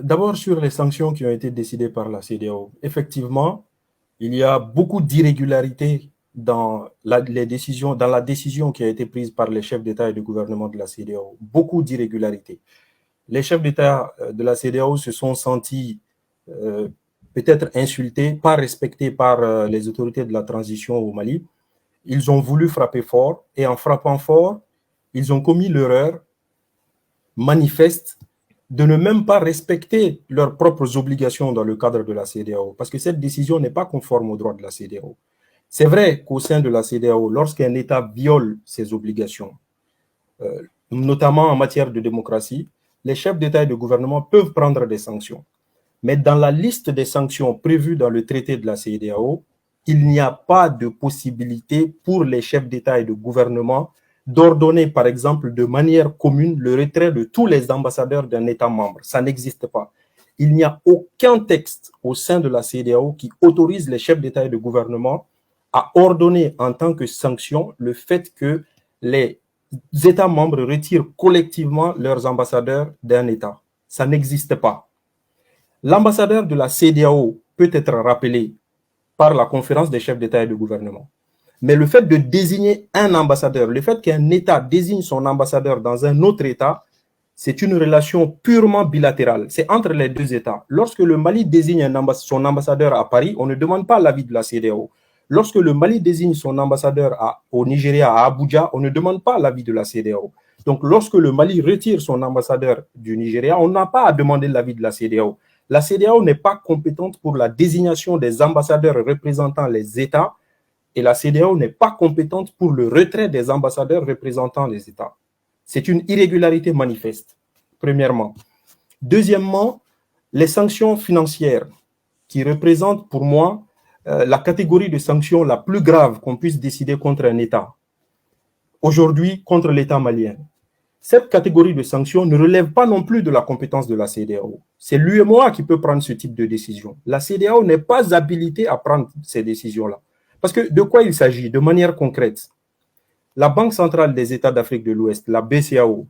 D'abord, sur les sanctions qui ont été décidées par la CEDEAO, effectivement, il y a beaucoup d'irrégularités dans la décision qui a été prise par les chefs d'État et de gouvernement de la CEDEAO. Beaucoup d'irrégularités. Les chefs d'État de la CEDEAO se sont sentis peut-être insultés, pas respectés par les autorités de la transition au Mali. Ils ont voulu frapper fort et en frappant fort, ils ont commis l'erreur manifeste de ne même pas respecter leurs propres obligations dans le cadre de la CEDEAO, parce que cette décision n'est pas conforme aux droits de la CEDEAO. C'est vrai qu'au sein de la CEDEAO, lorsqu'un État viole ses obligations, notamment en matière de démocratie, les chefs d'État et de gouvernement peuvent prendre des sanctions. Mais dans la liste des sanctions prévues dans le traité de la CEDEAO, il n'y a pas de possibilité pour les chefs d'État et de gouvernement d'ordonner, par exemple, de manière commune, le retrait de tous les ambassadeurs d'un État membre. Ça n'existe pas. Il n'y a aucun texte au sein de la CEDEAO qui autorise les chefs d'État et de gouvernement à ordonner en tant que sanction le fait que les États membres retirent collectivement leurs ambassadeurs d'un État. Ça n'existe pas. L'ambassadeur de la CEDEAO peut être rappelé par la conférence des chefs d'État et de gouvernement. Mais le fait de désigner un ambassadeur, le fait qu'un État désigne son ambassadeur dans un autre État, c'est une relation purement bilatérale. C'est entre les deux États. Lorsque le Mali désigne son ambassadeur à Paris, on ne demande pas l'avis de la CEDEAO. Lorsque le Mali désigne son ambassadeur au Nigeria, à Abuja, on ne demande pas l'avis de la CEDEAO. Donc, lorsque le Mali retire son ambassadeur du Nigeria, on n'a pas à demander l'avis de la CEDEAO. La CEDEAO n'est pas compétente pour la désignation des ambassadeurs représentant les États et la CEDEAO n'est pas compétente pour le retrait des ambassadeurs représentant les États. C'est une irrégularité manifeste, premièrement. Deuxièmement, les sanctions financières qui représentent pour moi la catégorie de sanctions la plus grave qu'on puisse décider contre un État. Aujourd'hui, contre l'État malien. Cette catégorie de sanctions ne relève pas non plus de la compétence de la CEDEAO. C'est l'UEMOA qui peut prendre ce type de décision. La CEDEAO n'est pas habilitée à prendre ces décisions-là. Parce que de quoi il s'agit de manière concrète? La Banque centrale des États d'Afrique de l'Ouest, la BCAO,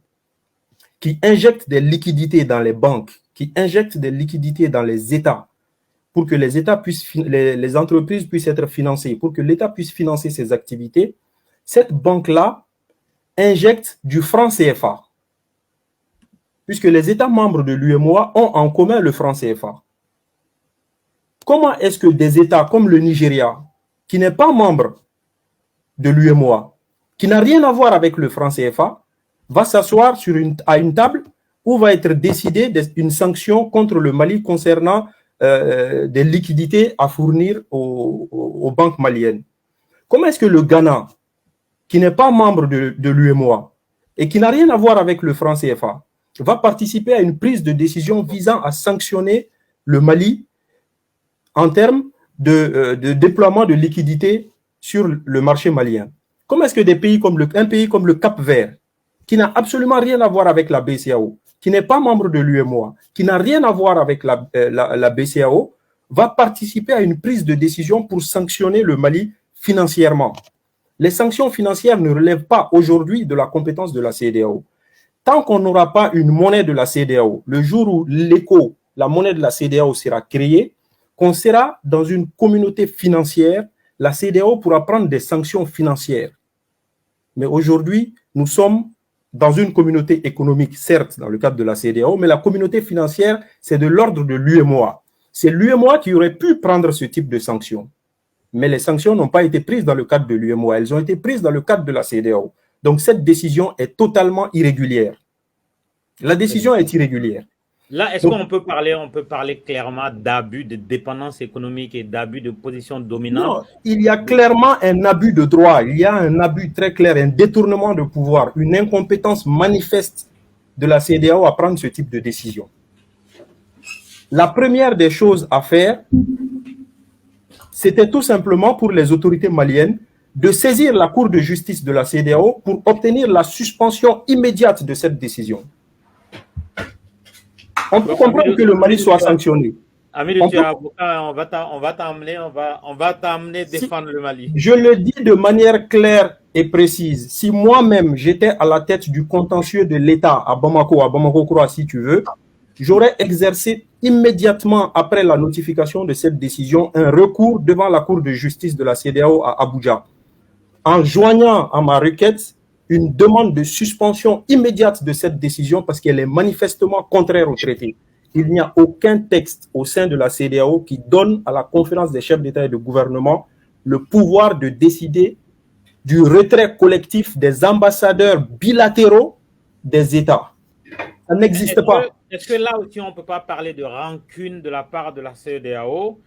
qui injecte des liquidités dans les banques, qui injecte des liquidités dans les États pour que les entreprises puissent être financées, pour que l'État puisse financer ses activités, cette banque-là injecte du franc CFA, puisque les États membres de l'UEMOA ont en commun le franc CFA. Comment est-ce que des États comme le Nigeria, qui n'est pas membre de l'UEMOA, qui n'a rien à voir avec le franc CFA, va s'asseoir à une table où va être décidée une sanction contre le Mali concernant des liquidités à fournir aux banques maliennes? Comment est-ce que le Ghana, qui n'est pas membre de l'UEMOA et qui n'a rien à voir avec le franc CFA, va participer à une prise de décision visant à sanctionner le Mali en termes de déploiement de liquidités sur le marché malien? Comment est-ce que un pays comme le Cap-Vert, qui n'a absolument rien à voir avec la BCAO, qui n'est pas membre de l'UEMOA, qui n'a rien à voir avec la BCAO, va participer à une prise de décision pour sanctionner le Mali financièrement? Les sanctions financières ne relèvent pas aujourd'hui de la compétence de la CEDEAO. Tant qu'on n'aura pas une monnaie de la CEDEAO, le jour où l'ECO, la monnaie de la CEDEAO sera créée, qu'on sera dans une communauté financière, la CEDEAO pourra prendre des sanctions financières. Mais aujourd'hui, nous sommes dans une communauté économique, certes, dans le cadre de la CEDEAO, mais la communauté financière, c'est de l'ordre de l'UEMOA. C'est l'UEMOA qui aurait pu prendre ce type de sanctions. Mais les sanctions n'ont pas été prises dans le cadre de l'UEMOA, elles ont été prises dans le cadre de la CEDEAO. Donc cette décision est totalement irrégulière. La décision est irrégulière. Là, est-ce qu'on peut parler clairement d'abus de dépendance économique et d'abus de position dominante? Non, il y a clairement un abus de droit, il y a un abus très clair, un détournement de pouvoir, une incompétence manifeste de la CEDEAO à prendre ce type de décision. La première des choses à faire, c'était tout simplement pour les autorités maliennes de saisir la Cour de justice de la CEDEAO pour obtenir la suspension immédiate de cette décision. On peut comprendre que le Mali soit sanctionné. Amidou, tu es avocat, on va t'amener défendre le Mali. Je le dis de manière claire et précise. Si moi-même, j'étais à la tête du contentieux de l'État à Bamako, Croix, si tu veux, j'aurais exercé immédiatement après la notification de cette décision un recours devant la Cour de justice de la CEDEAO à Abuja, en joignant à ma requête une demande de suspension immédiate de cette décision parce qu'elle est manifestement contraire au traité. Il n'y a aucun texte au sein de la CEDEAO qui donne à la conférence des chefs d'État et de gouvernement le pouvoir de décider du retrait collectif des ambassadeurs bilatéraux des États. Ça n'existe pas. Est-ce que là aussi, on ne peut pas parler de rancune de la part de la CEDEAO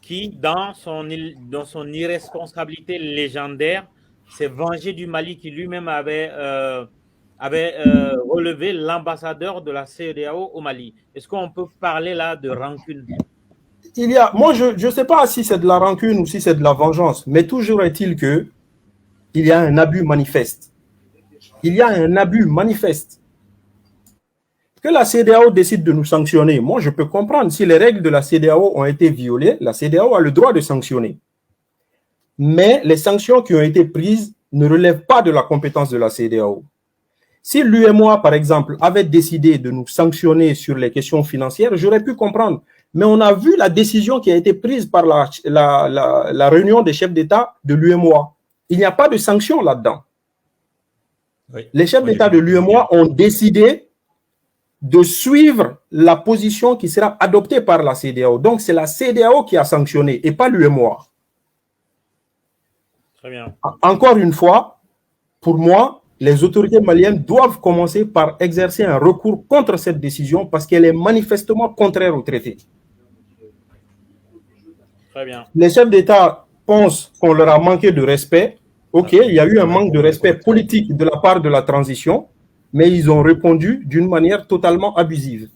qui, dans son irresponsabilité légendaire, s'est vengé du Mali qui lui-même avait relevé l'ambassadeur de la CEDEAO au Mali? Est-ce qu'on peut parler là de rancune? Moi, je ne sais pas si c'est de la rancune ou si c'est de la vengeance, mais toujours est-il que il y a un abus manifeste. Il y a un abus manifeste. Que la CEDEAO décide de nous sanctionner, moi je peux comprendre. Si les règles de la CEDEAO ont été violées, la CEDEAO a le droit de sanctionner. Mais les sanctions qui ont été prises ne relèvent pas de la compétence de la CEDEAO. Si l'UEMOA, par exemple, avait décidé de nous sanctionner sur les questions financières, j'aurais pu comprendre. Mais on a vu la décision qui a été prise par la réunion des chefs d'État de l'UEMOA. Il n'y a pas de sanction là-dedans. Oui. Les chefs d'État de l'UEMOA ont décidé de suivre la position qui sera adoptée par la CEDEAO. Donc, c'est la CEDEAO qui a sanctionné et pas l'UEMOA. Très bien. Encore une fois, pour moi, les autorités maliennes doivent commencer par exercer un recours contre cette décision parce qu'elle est manifestement contraire au traité. Très bien. Les chefs d'État pensent qu'on leur a manqué de respect. OK, il y a eu un manque de respect politique de la part de la transition, mais ils ont répondu d'une manière totalement abusive.